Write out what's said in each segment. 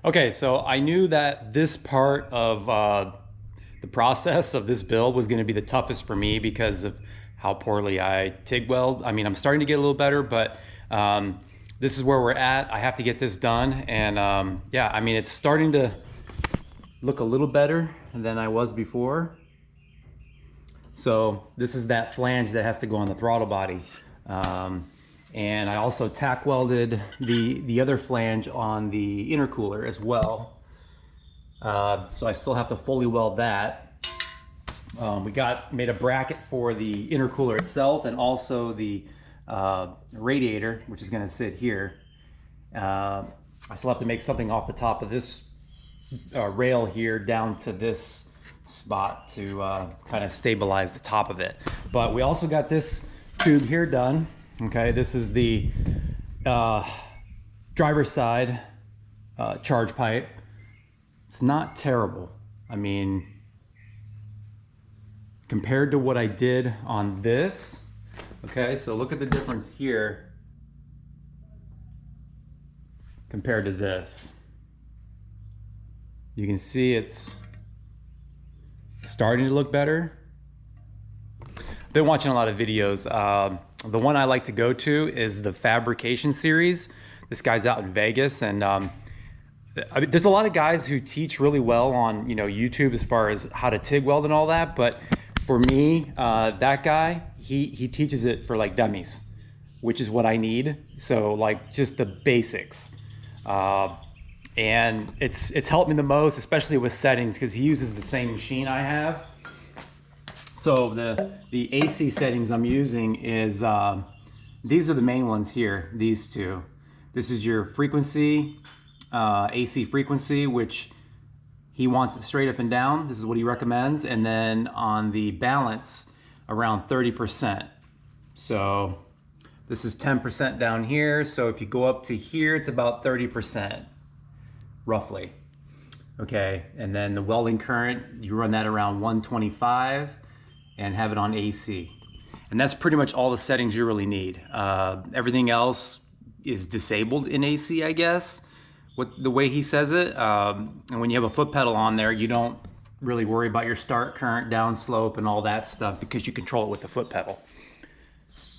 Okay, so I knew that this part of the process of this build was going to be the toughest for me because of how poorly I TIG weld. I mean, I'm starting to get a little better, but this is where we're at. I have to get this done. And yeah, I mean, it's starting to look a little better than I was before. So this is that flange that has to go on the throttle body. And I also tack welded the other flange on the intercooler as well. So I still have to fully weld that. We made a bracket for the intercooler itself and also the radiator, which is going to sit here. I still have to make something off the top of this rail here down to this spot to kind of stabilize the top of it. But we also got this tube here done. Okay, this is the driver's side charge pipe. It's not terrible. I mean, compared to what I did on this, okay, so look at the difference here compared to this. You can see it's starting to look better. I've been watching a lot of videos. The one I like to go to is the fabrication series. This guy's out in Vegas, and I mean, there's a lot of guys who teach really well on YouTube as far as how to TIG weld and all that. But for me, that guy, he teaches it for like dummies, which is what I need. So like just the basics. And it's helped me the most, especially with settings, because he uses the same machine I have. So the AC settings I'm using is, these are the main ones here, these two. This is your frequency, AC frequency, which he wants it straight up and down. This is what he recommends. And then on the balance, around 30%. So this is 10% down here. So if you go up to here, it's about 30%. Roughly. Okay, and then the welding current, you run that around 125 and have it on AC. And that's pretty much all the settings you really need. Everything else is disabled in AC, I guess, the way he says it. And when you have a foot pedal on there, you don't really worry about your start current, down slope, and all that stuff because you control it with the foot pedal.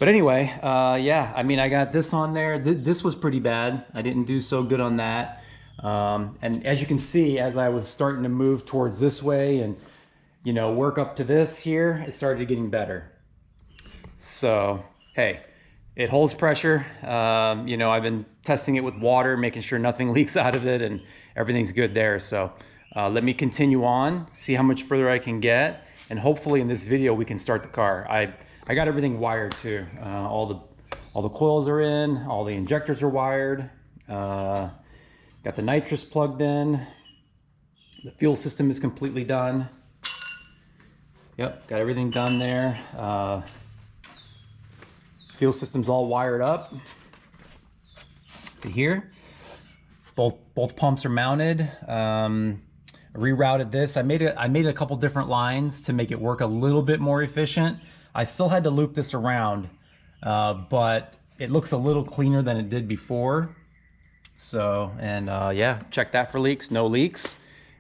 But anyway, yeah, I mean, I got this on there. This was pretty bad. I didn't do so good on that. And as you can see, as I was starting to move towards this way and work up to this here, it started getting better. So hey, it holds pressure. I've been testing it with water, making sure nothing leaks out of it, and everything's good there. So let me continue on, see how much further I can get, and hopefully in this video we can start the car. I got everything wired too. All the coils are in, all the injectors are wired. Got the nitrous plugged in. The fuel system is completely done. Yep, got everything done there. Fuel system's all wired up to here. Both pumps are mounted. Rerouted this. I made a couple different lines to make it work a little bit more efficient. I still had to loop this around, but it looks a little cleaner than it did before. So, and yeah, checked that for leaks, no leaks.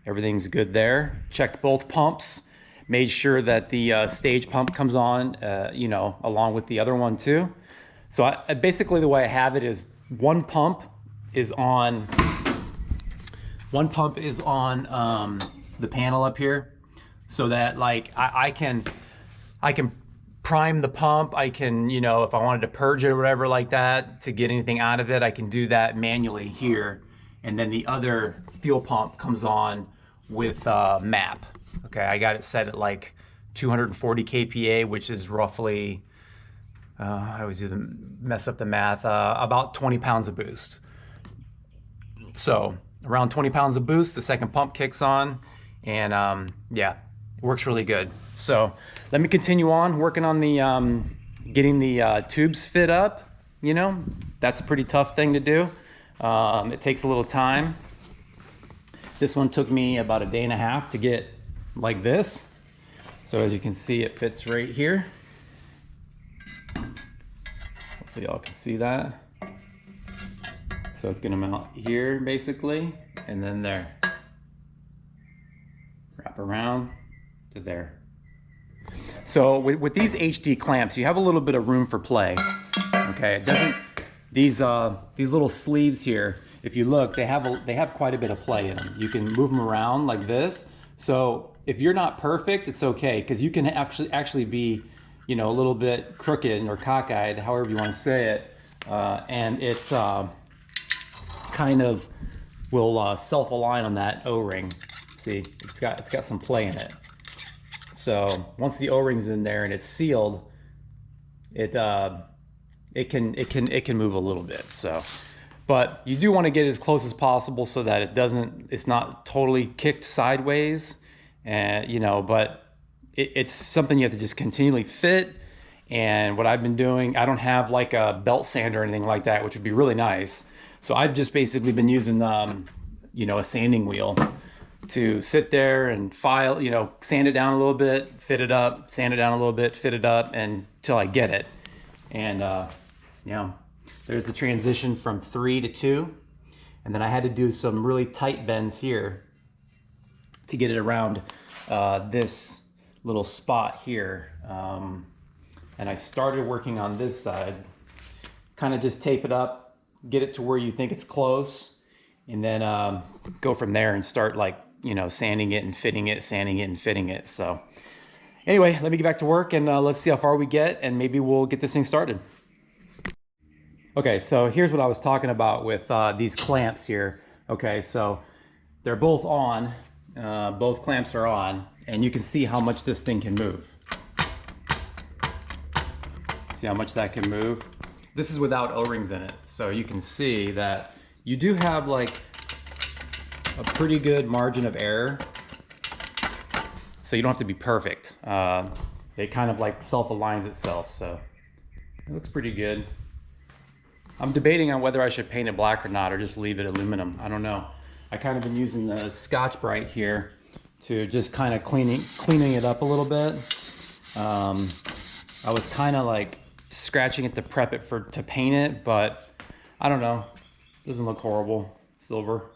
Everything's good there. Checked both pumps, made sure that the stage pump comes on, along with the other one too. So I basically, the way I have it is one pump is on the panel up here, so that like I can prime the pump. I can, if I wanted to purge it or whatever like that to get anything out of it, I can do that manually here. And then the other fuel pump comes on with MAP. Okay, I got it set at like 240 kPa, which is roughly, I always mess up the math, about 20 pounds of boost. So around 20 pounds of boost, the second pump kicks on, and yeah, works really good. So let me continue on working on the getting the tubes fit up. That's a pretty tough thing to do. It takes a little time. This one took me about a day and a half to get like this. So as you can see, it fits right here. Hopefully y'all can see that. So it's gonna mount here basically, and then there. Wrap around to there. So with these HD clamps, you have a little bit of room for play. Okay, it doesn't. These little sleeves here, if you look, they have quite a bit of play in them. You can move them around like this. So if you're not perfect, it's okay, because you can actually be, you know, a little bit crooked or cockeyed, however you want to say it, and it kind of will self-align on that O-ring. See, it's got some play in it. So once the O-ring's in there and it's sealed, it can move a little bit. So, but you do want to get it as close as possible so that it's not totally kicked sideways, and you know. But it's something you have to just continually fit. And what I've been doing, I don't have like a belt sander or anything like that, which would be really nice. So I've just basically been using you know, a sanding wheel to sit there and file, you know, sand it down a little bit, fit it up, sand it down a little bit, fit it up, until I get it. And yeah, there's the transition from 3 to 2. And then I had to do some really tight bends here to get it around this little spot here. And I started working on this side, kind of just tape it up, get it to where you think it's close, and then go from there and start, like, you know, sanding it and fitting it, sanding it and fitting it. So anyway, let me get back to work, and let's see how far we get, and maybe we'll get this thing started. Okay, so here's what I was talking about with these clamps here. Okay, so they're both on, both clamps are on, and you can see how much this thing can move. See how much that can move? This is without O-rings in it, so you can see that you do have like a pretty good margin of error. So you don't have to be perfect. It kind of like self-aligns itself, so it looks pretty good. I'm debating on whether I should paint it black or not, or just leave it aluminum. I don't know. I kind of been using the Scotch-Brite here to just kind of cleaning it up a little bit. I was kind of like scratching it to prep it to paint it, but I don't know. Doesn't look horrible. Silver.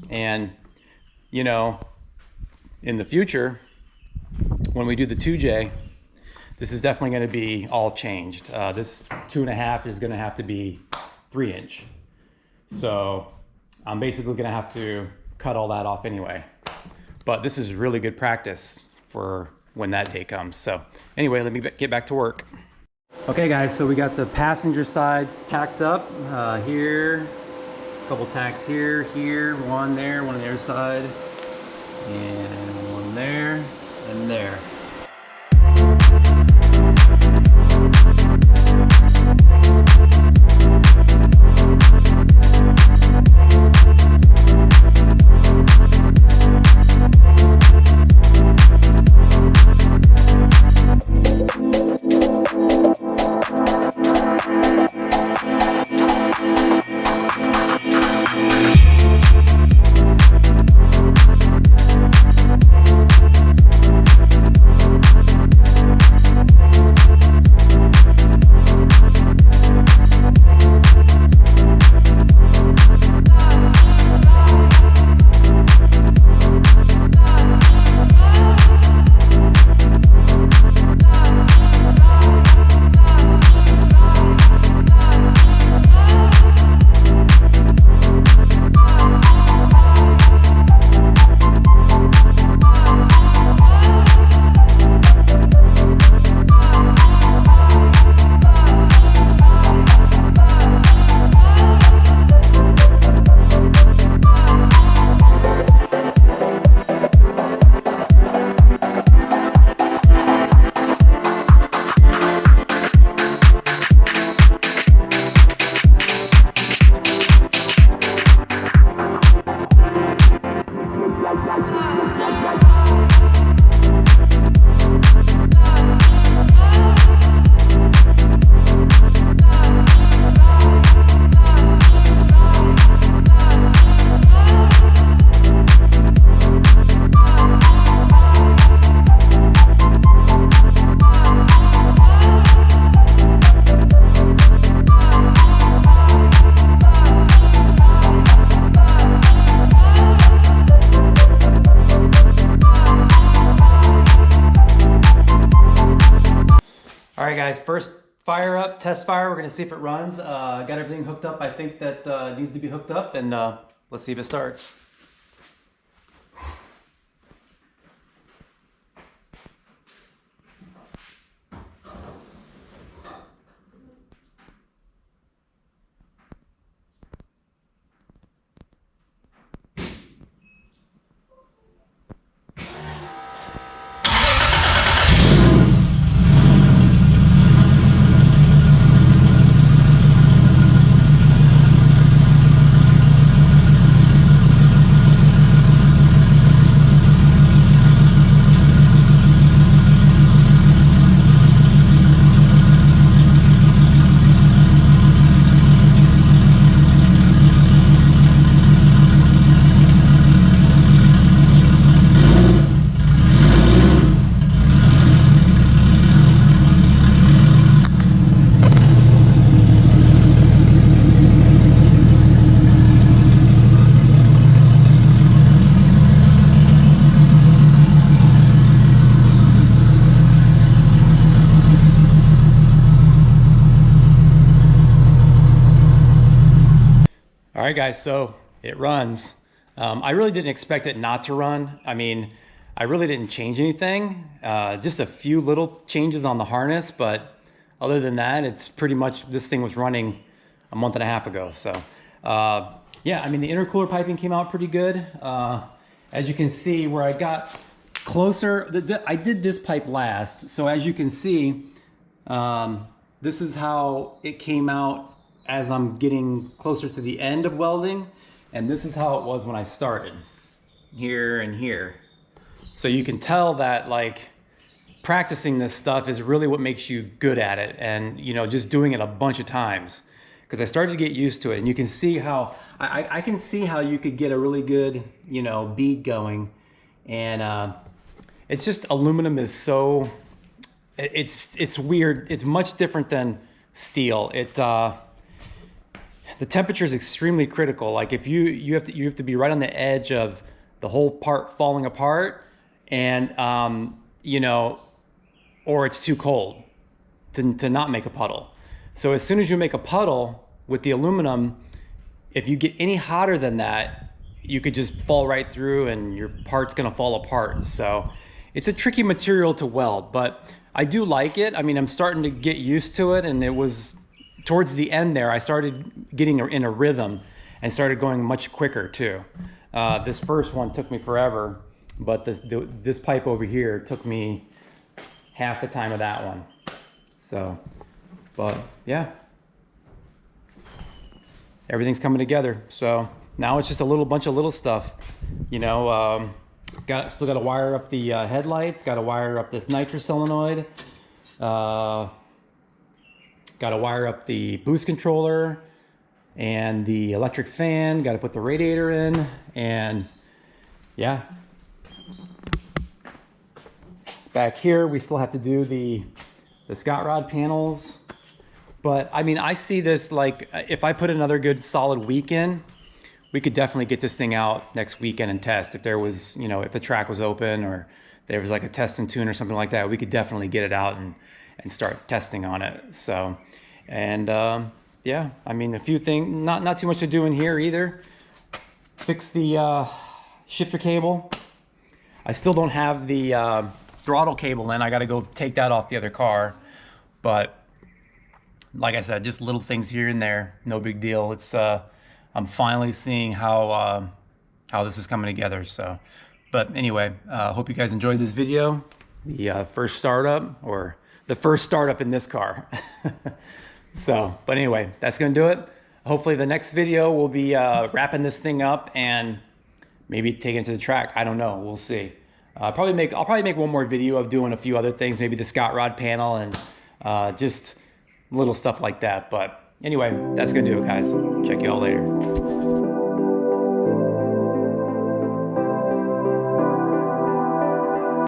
And you know, in the future, when we do the 2J, this is definitely going to be all changed. This 2.5 is going to have to be 3-inch. So I'm basically going to have to cut all that off anyway. But this is really good practice for when that day comes. So anyway, let me get back to work. Okay guys, so we got the passenger side tacked up here, a couple tacks here, one there, one on the other side, and one there, and there. All right, guys, first fire up, test fire. We're gonna see if it runs. Got everything hooked up. I think that needs to be hooked up, and let's see if it starts. All right, guys, so it runs. I really didn't expect it not to run. I mean, I really didn't change anything, just a few little changes on the harness, but other than that, it's pretty much, this thing was running a month and a half ago. So yeah, I mean, the intercooler piping came out pretty good. As you can see, where I got closer, I did this pipe last. So as you can see, this is how it came out as I'm getting closer to the end of welding, and this is how it was when I started, here and here. So you can tell that, like, practicing this stuff is really what makes you good at it, and you know, just doing it a bunch of times, because I started to get used to it. And you can see how I can see how you could get a really good, you know, bead going. And it's just, aluminum is so, it's weird. It's much different than steel. The temperature is extremely critical. Like, if you have to be right on the edge of the whole part falling apart, and you know, or it's too cold to not make a puddle. So as soon as you make a puddle with the aluminum, if you get any hotter than that, you could just fall right through and your part's gonna fall apart. So it's a tricky material to weld, but I do like it. I mean, I'm starting to get used to it, and it was towards the end there, I started getting in a rhythm and started going much quicker too. This first one took me forever, but this pipe over here took me half the time of that one. So, but yeah, everything's coming together. So now it's just a bunch of little stuff, you know. Still got to wire up the headlights, got to wire up this nitro solenoid, got to wire up the boost controller and the electric fan, got to put the radiator in, and yeah. Back here, we still have to do the Scott rod panels. But I mean, I see this, like, if I put another good solid week in, we could definitely get this thing out next weekend and test. If there was, you know, if the track was open or there was like a test and tune or something like that, we could definitely get it out and start testing on it. So, and yeah, I mean, a few things, not too much to do in here either. Fix the shifter cable. I still don't have the throttle cable in. I got to go take that off the other car. But like I said, just little things here and there, no big deal. It's I'm finally seeing how this is coming together. So, but anyway, hope you guys enjoyed this video. The first startup, or the first startup in this car. So, but anyway, that's gonna do it. Hopefully the next video will be wrapping this thing up and maybe taking it to the track. I don't know, we'll see. I'll probably make one more video of doing a few other things, maybe the Scott rod panel and just little stuff like that. But anyway, that's gonna do it, guys. Check you all later.